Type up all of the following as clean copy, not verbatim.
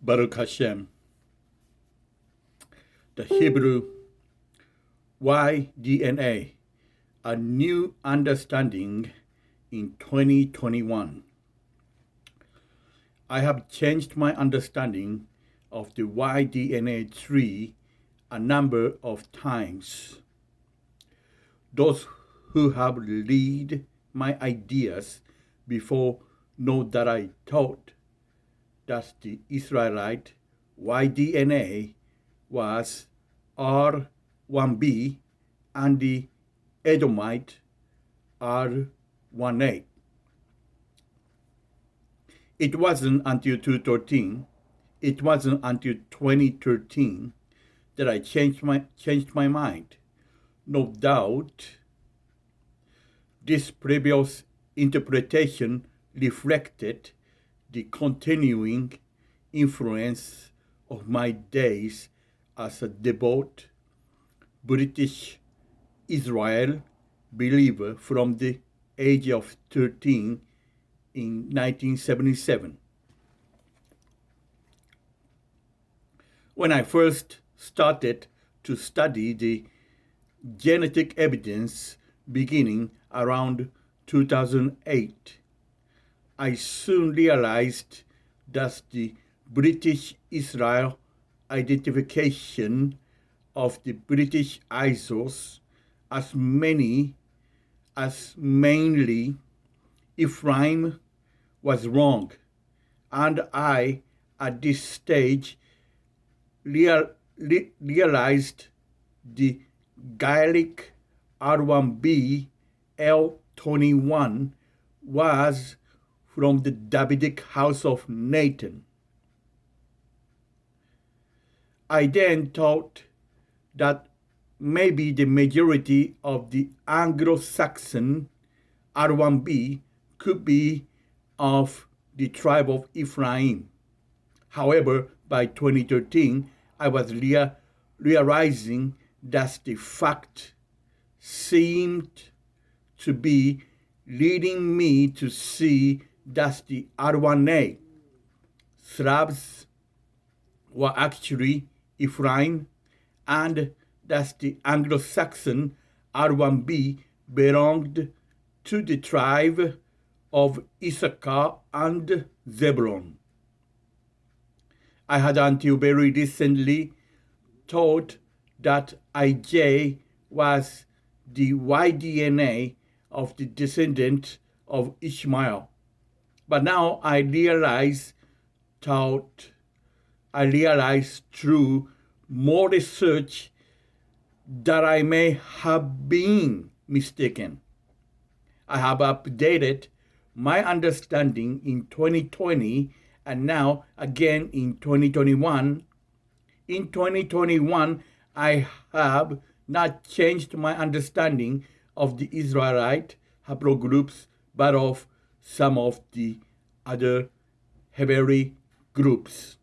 Baruch Hashem. The Hebrew Y-DNA, a new understanding in 2021. I have changed my understanding of the Y-DNA tree a number of times. Those who have read my ideas before know that I thought that the Israelite Y-DNA was R1b and the Edomite R1a. It wasn't until 2013 that I changed my mind. No doubt, this previous interpretation reflected the continuing influence of my days as a devout British Israel believer from the age of 13 in 1977. When I first started to study the genetic evidence beginning around 2008, I soon realized that the British Israel identification of the British Isles as mainly Ephraim was wrong, and I, at this stage, realized the Gaelic R1b L21 was from the Davidic House of Nathan. I then thought that maybe the majority of the Anglo-Saxon R1b could be of the tribe of Ephraim. However, by 2013, I was realizing that the fact seemed to be leading me to see that the R1a Slavs were actually Ephraim, and that the Anglo-Saxon R1b belonged to the tribe of Issachar and Zebulon. I had until very recently thought that IJ was the Y-DNA of the descendants of Ishmael. But now I realize through more research that I may have been mistaken. I have updated my understanding in 2020 and now again in 2021. In 2021, I have not changed my understanding of the Israelite haplogroups, but of some of the other Heberi groups.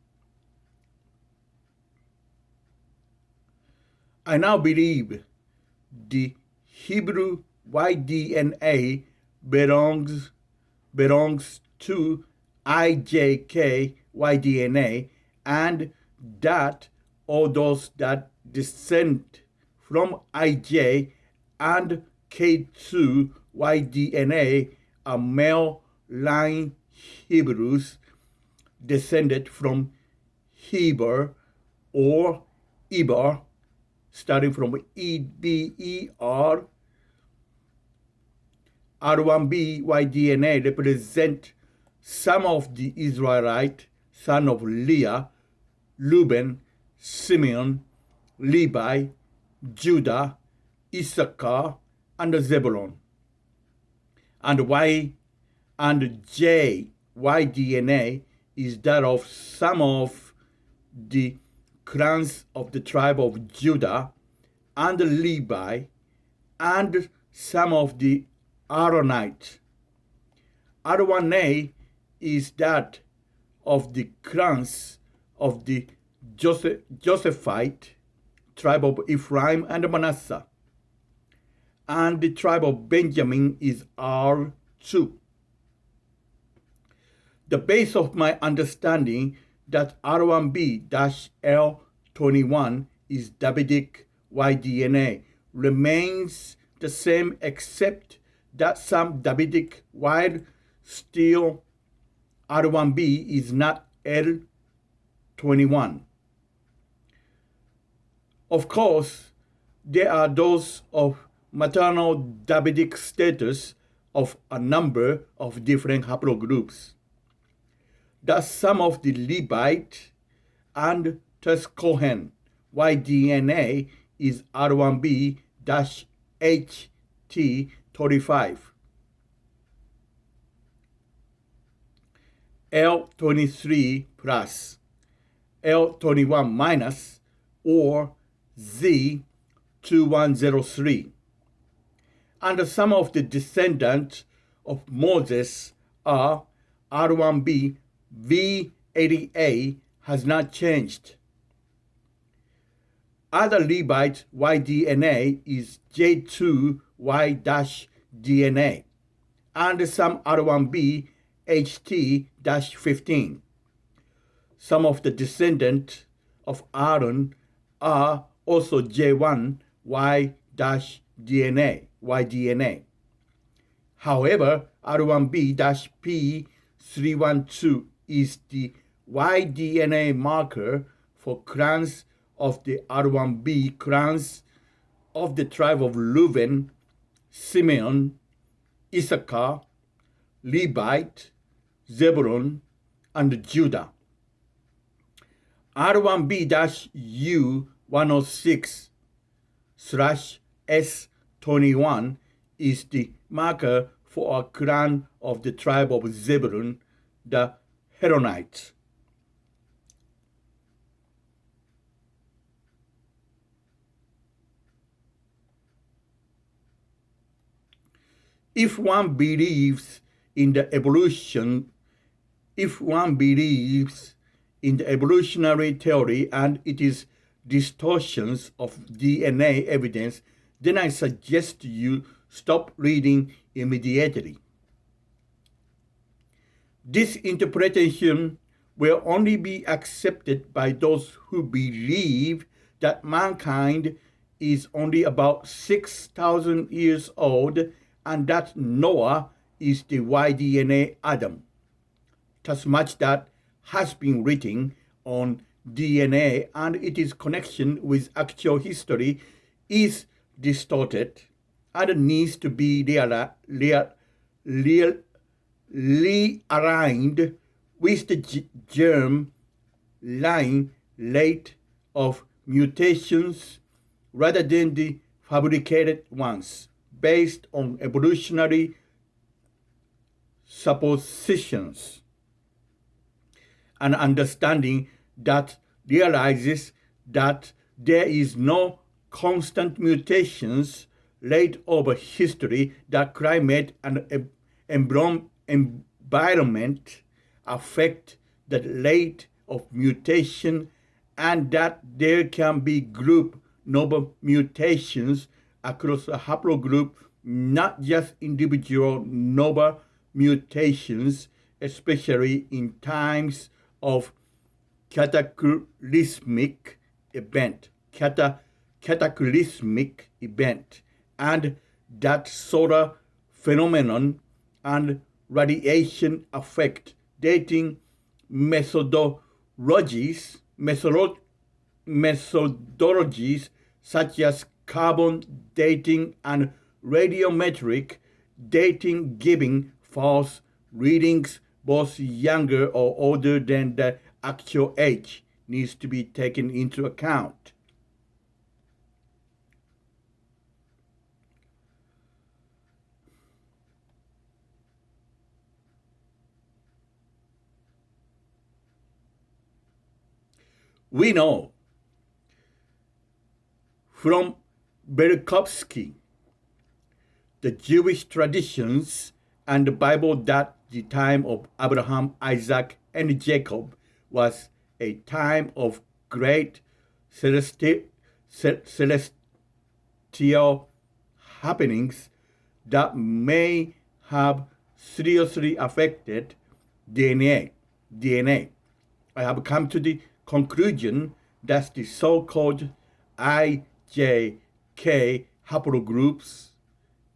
I now believe the Hebrew Y-DNA belongs to IJK Y-DNA, and that all those that descend from IJ and K2 Y-DNA are male line Hebrews descended from Heber or Eber, starting from EBER. R1b Y-DNA represent some of the Israelite son of Leah, Reuben, Simeon, Levi, Judah, Issachar, and Zebulon. And J Y-DNA is that of some of the clans of the tribe of Judah and Levi, and some of the Aaronite. R1a is that of the clans of the Josephite tribe of Ephraim and Manasseh, and the tribe of Benjamin is R2. The base of my understanding that R1b-L21 is Davidic Y-DNA remains the same, except that some Davidic Y still R1b is not L21. Of course, there are those of maternal Davidic status of a number of different haplogroups. Thus, some of the Levite and Tuscohen Y-DNA is R1b-HT35, L23 plus, L21 minus, or Z2103. And some of the descendants of Moses are R1b V80A has not changed. Other Levite Y-DNA is J2Y-DNA, and some R1b HT-15. Some of the descendants of Aaron are also J1Y-DNA. However, R1b-P312 is the Y-DNA marker for clans of the R1b clans of the tribe of Reuben, Simeon, Issachar, Levite, Zebulon, and Judah. R1b-U106/S21 is the marker for a clan of the tribe of Zebulon, the Heronites. If one believes in the evolutionary theory and its distortions of DNA evidence, then I suggest you stop reading immediately. This interpretation will only be accepted by those who believe that mankind is only about 6,000 years old and that Noah is the Y-DNA Adam. Thus much that has been written on DNA and its connection with actual history is distorted and needs to be realigned with the germ line rate of mutations rather than the fabricated ones based on evolutionary suppositions. An understanding that realizes that there is no constant mutations rate over history, that climate and environment affect the rate of mutation, and that there can be group novel mutations across a haplogroup, not just individual novel mutations, especially in times of cataclysmic event, and that solar phenomenon and radiation affect dating methodologies such as carbon dating and radiometric dating, giving false readings both younger or older than the actual age needs to be taken into account. We know from Berkovsky, the Jewish traditions, and the Bible that the time of Abraham, Isaac, and Jacob was a time of great celestial happenings that may have seriously affected DNA. I have come to the conclusion that the so-called IJK haplogroups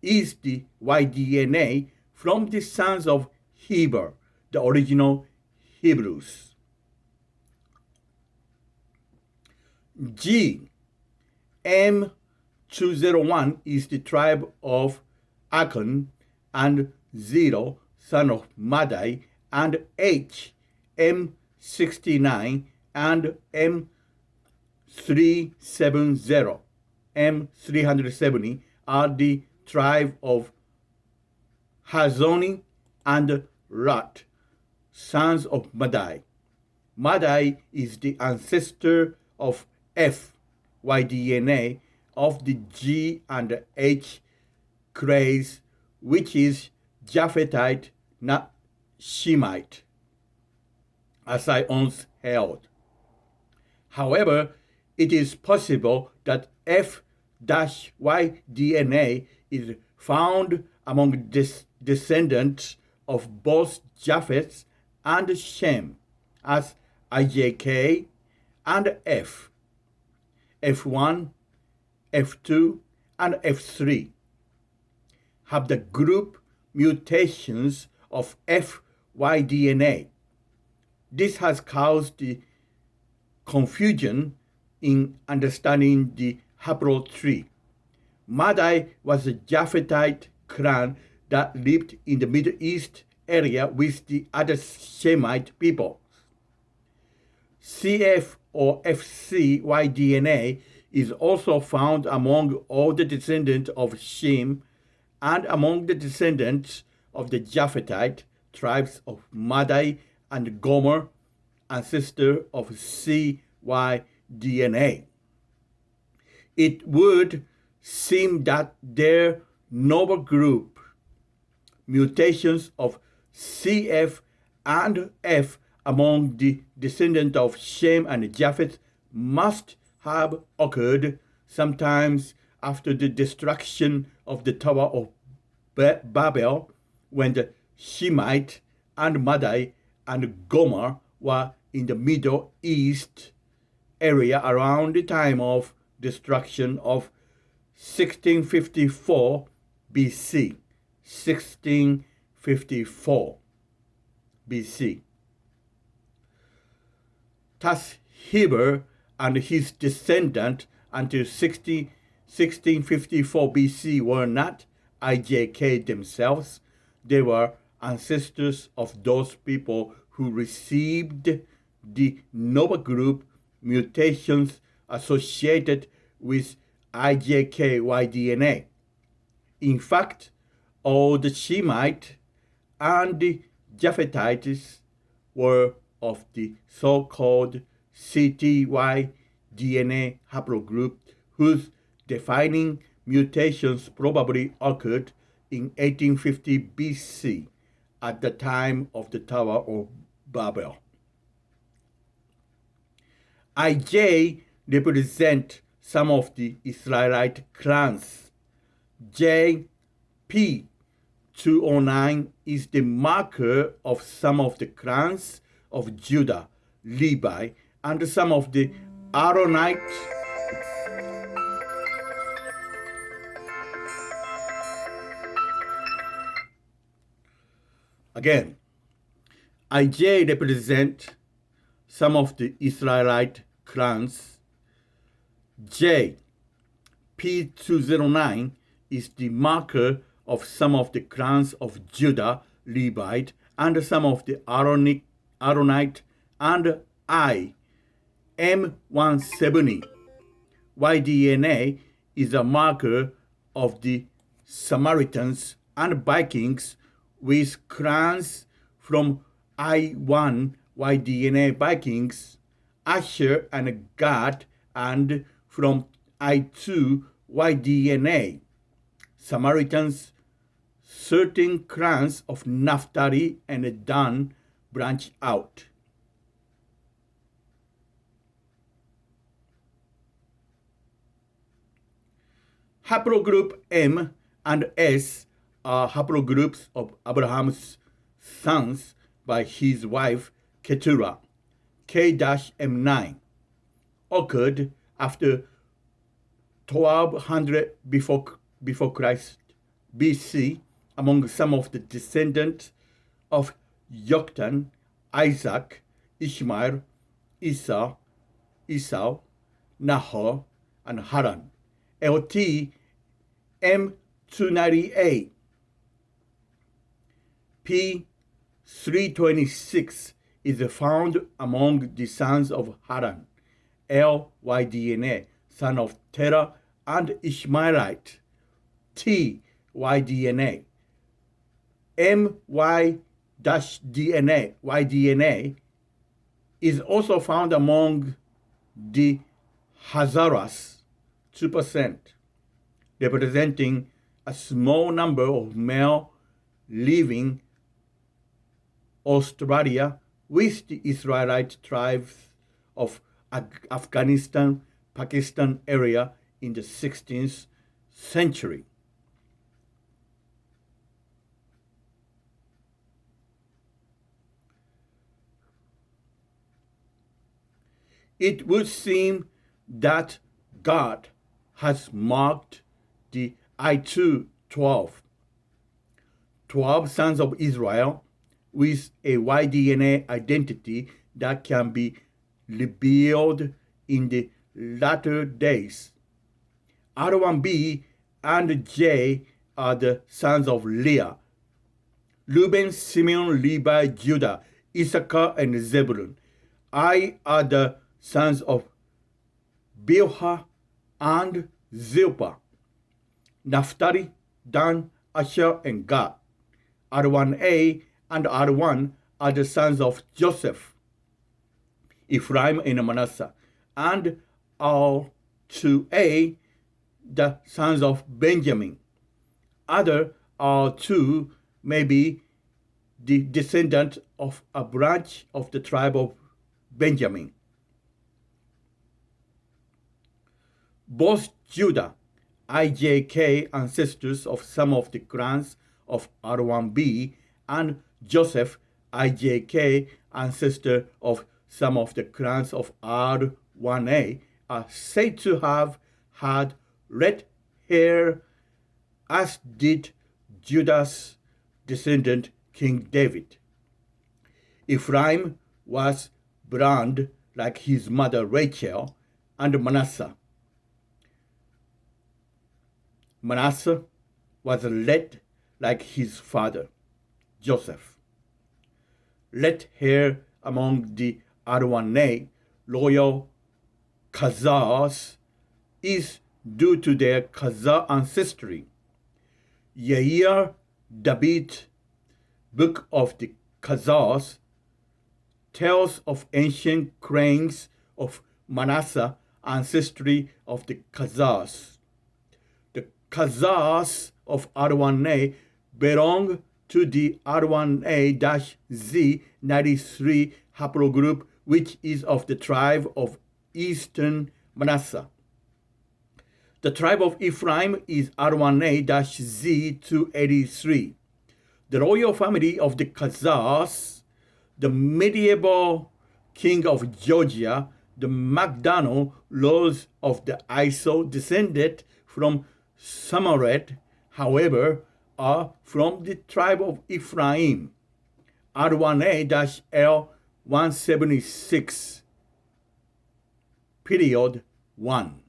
is the Y-DNA from the sons of Heberi, the original Hebrews. G. M201 is the tribe of Achan, and 0, son of Madai, and H. M69 and M370 are the tribe of Hazoni and Rat, sons of Madai. Madai is the ancestor of F, Y-DNA, of the G and H clades, which is Japhethite, not Shemite, as I once held. However, it is possible that F-Y-DNA is found among descendants of both Japheth and Shem, as IJK and F, F1, F2, and F3 have the group mutations of F-Y-DNA. This has caused the confusion in understanding the haplotree. Madai was a Japhethite clan that lived in the Middle East area with the other Shemite people. CF or FC-Y-DNA is also found among all the descendants of Shem and among the descendants of the Japhethite tribes of Madai and Gomer, ancestor of CY-DNA. It would seem that their noble group mutations of CF and F among the descendants of Shem and Japheth must have occurred sometimes after the destruction of the Tower of Babel, when the Shemite and Madai and Gomer were in the Middle East area around the time of destruction of 1654 BC. 1654 BC. Thus, Heber and his descendants until 1654 BC were not IJK themselves. They were ancestors of those people who received the noble group mutations associated with IJK-Y-DNA. In fact, all the Shemite and the Japhethites were of the so-called CTY-DNA haplogroup, whose defining mutations probably occurred in 1850 BC at the time of the Tower of Babel. IJ represent some of the Israelite clans. JP209 is the marker of some of the clans of Judah, Levi, and some of the R1a Again, IJ represent some of the Israelite clans. J, P209 is the marker of some of the clans of Judah, Levite, and some of the Aaronite, and I, M170. Y-DNA is a marker of the Samaritans and Vikings, with clans from I1 Y-DNA Vikings, Asher and Gad, and from I2 Y-DNA Samaritans. Certain clans of Naphtali and Dan branch out. Haplogroup M and S are haplogroups of Abraham's sons by his wife Keturah. K-M9 occurred after 1200 before Christ BC among some of the descendants of Yoktan, Isaac, Ishmael, Esau, Nahor, and Haran. LT M298 P326 is found among the sons of Haran. LYDNA, son of Terah and Ishmaelite. TYDNA. YDNA is also found among the Hazaras, 2%, representing a small number of male living Australia with the Israelite tribes of Afghanistan, Pakistan area in the 16th century. It would seem that God has marked the I212, 12 sons of Israel, with a YDNA identity that can be revealed in the latter days. R1b and J are the sons of Leah. Reuben, Simeon, Levi, Judah, Issachar, and Zebulon. I are the sons of Bilhah and Zilpah. Naphtali, Dan, Asher, and Gad. R1a and R1 are the sons of Joseph, Ephraim and Manasseh, and R2a, the sons of Benjamin. Other R2 may be the descendant of a branch of the tribe of Benjamin. Both Judah, IJK, ancestors of some of the clans of R1b, and Joseph, IJK, ancestor of some of the clans of R1a, are said to have had red hair, as did Judah's descendant King David. Ephraim was blonde like his mother Rachel, and Manasseh was red like his father Joseph. Red hair among the R1a royal Khazars is due to their Khazar ancestry. Yair David, Book of the Khazars, tells of ancient claims of Manasseh ancestry of the Khazars. The Khazars of R1a belong to the R1a-Z93 haplogroup, which is of the tribe of Eastern Manasseh. The tribe of Ephraim is R1a-Z283. The royal family of the Khazars, the medieval king of Georgia, the MacDonald laws of the ISO, descended from Samaret, however, are from the tribe of Ephraim. R1a-L176, period 1.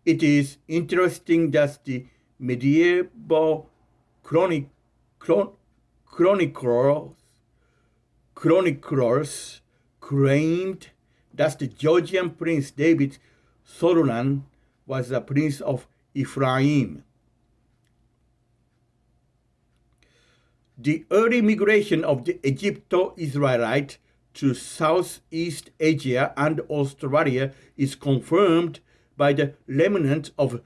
It is interesting that the medieval chroniclers claimed that the Georgian prince David Zebulon was a prince of Ephraim. The early migration of the Egypto-Israelite to Southeast Asia and Australia is confirmed by the remnant of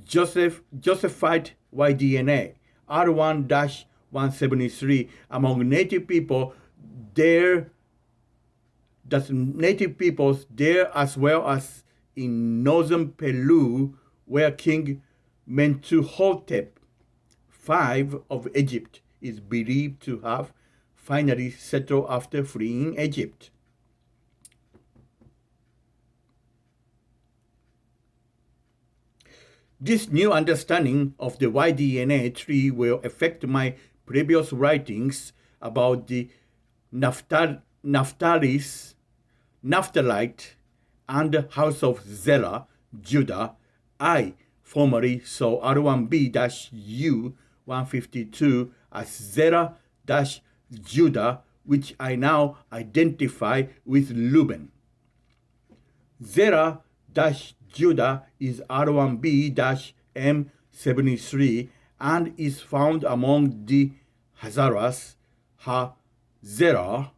Josephite YDNA, R1-173, among native people there, as well as in northern Peru, where King Mentuhotep V of Egypt is believed to have finally settled after fleeing Egypt. This new understanding of the Y-DNA tree will affect my previous writings about the Naphthalite, and House of Zerah, Judah. I formerly saw R1b-U152 as Zerah-Judah, which I now identify with Reuben. Zerah-Judah is R1b-M73 and is found among the Hazaras, Hazaras,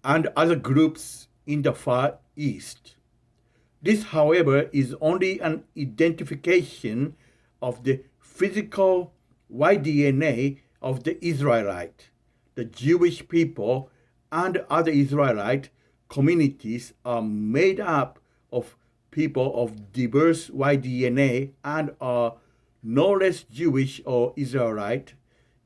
and other groups in the Far East. This, however, is only an identification of the physical Y-DNA of the Israelite. The Jewish people and other Israelite communities are made up of people of diverse Y-DNA and are no less Jewish or Israelite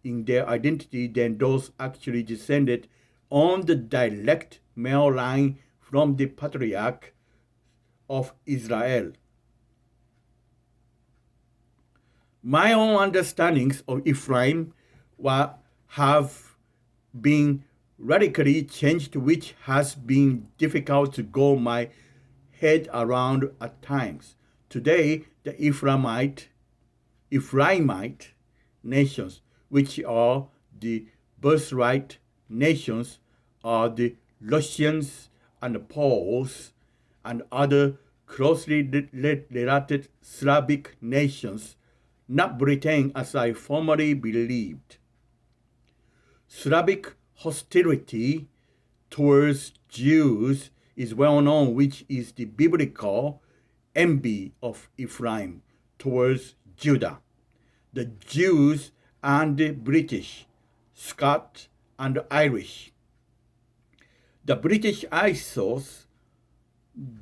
in their identity than those actually descended on the direct male line from the patriarch of Israel. My own understandings of Ephraim have been radically changed, which has been difficult to go my head around at times. Today, the Ephraimite nations, which are the birthright nations, are the Russians and the Poles and other closely related Slavic nations, not Britain as I formerly believed. Slavic hostility towards Jews is well known, which is the biblical envy of Ephraim towards Judah. The Jews and the British, Scots and Irish. The British Isles,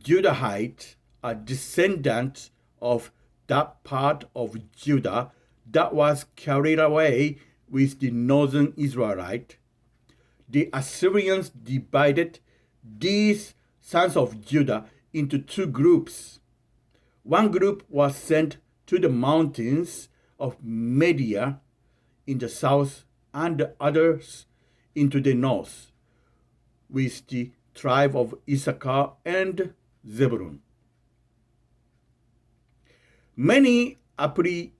Judahites, are descendants of that part of Judah that was carried away with the northern Israelite. The Assyrians divided these sons of Judah into two groups. One group was sent to the mountains of Media in the south and the others into the north, with the tribe of Issachar and Zebulon. Many apparitions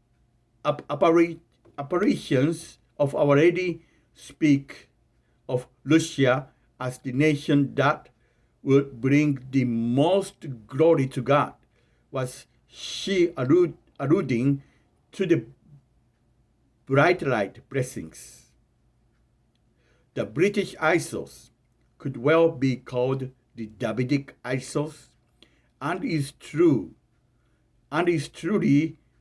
of Our Lady speak of Russia as the nation that would bring the most glory to God. Was she alluding to the bright light blessings? The British Isles could well be called the Davidic Isles, and is truly,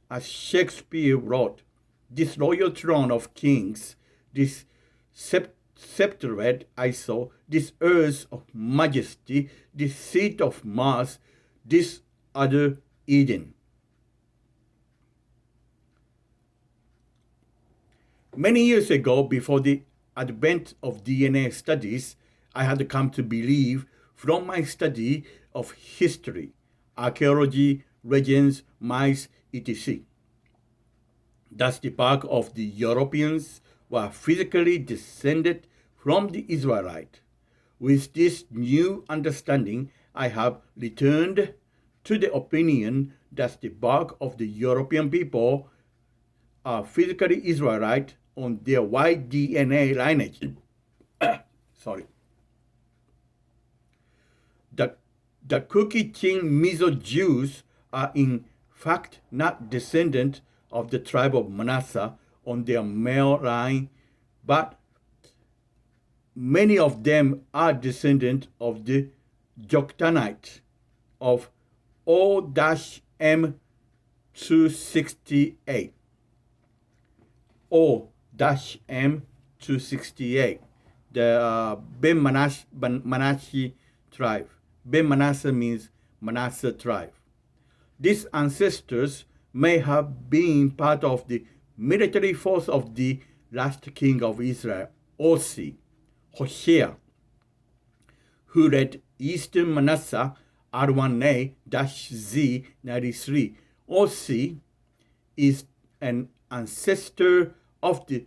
as Shakespeare wrote, this royal throne of kings, this sceptred Isle, this earth of majesty, this seat of Mars, this other Eden. Many years ago, before the advent of DNA studies, I had come to believe from my study of history, archaeology, legends, myths, etc., that the bulk of the Europeans were physically descended from the Israelite. With this new understanding, I have returned to the opinion that the bulk of the European people are physically Israelite on their Y-DNA lineage. Sorry. The Cookie-Chin Mizo Jews are in fact not descendants of the tribe of Manasseh on their male line, but many of them are descendants of the Joktanite of O-M268. O-M268, the Ben Manasseh tribe. Ben Manasseh means Manasseh tribe. These ancestors may have been part of the military force of the last king of Israel, Hosea, who led Eastern Manasseh R1a-Z93 OC is an ancestor of the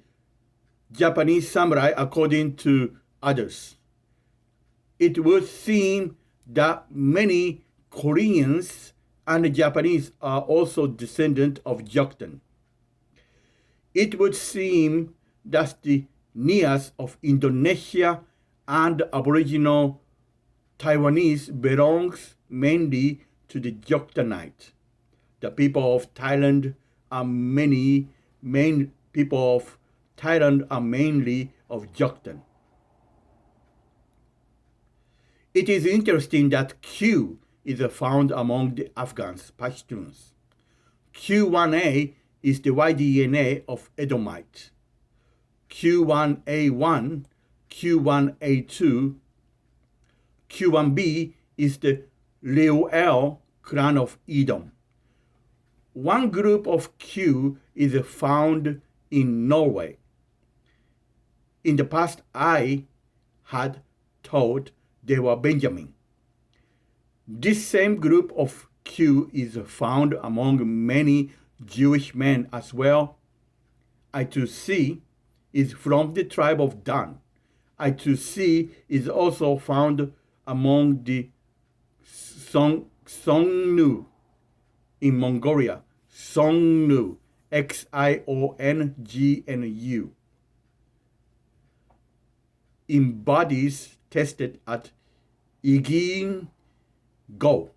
Japanese samurai according to others. It would seem that many Koreans and Japanese are also descendants of Joktan. It would seem that the Nias of Indonesia and Aboriginal Taiwanese belongs mainly to the Joktanite. The people of Thailand are mainly of Joktan. It is interesting that Q is found among the Afghans, Pashtuns. Q1a is the Y-DNA of Edomite. Q1a1, Q1a2, Q1b is the Reuel clan of Edom. One group of Q is found in Norway. In the past, I had thought they were Benjamin. This same group of Q is found among many Jewish men as well. I2C is from the tribe of Dan. I2C is also found among the Songnu in Mongolia. Songnu, Xiongnu. In bodies tested at Igin Go.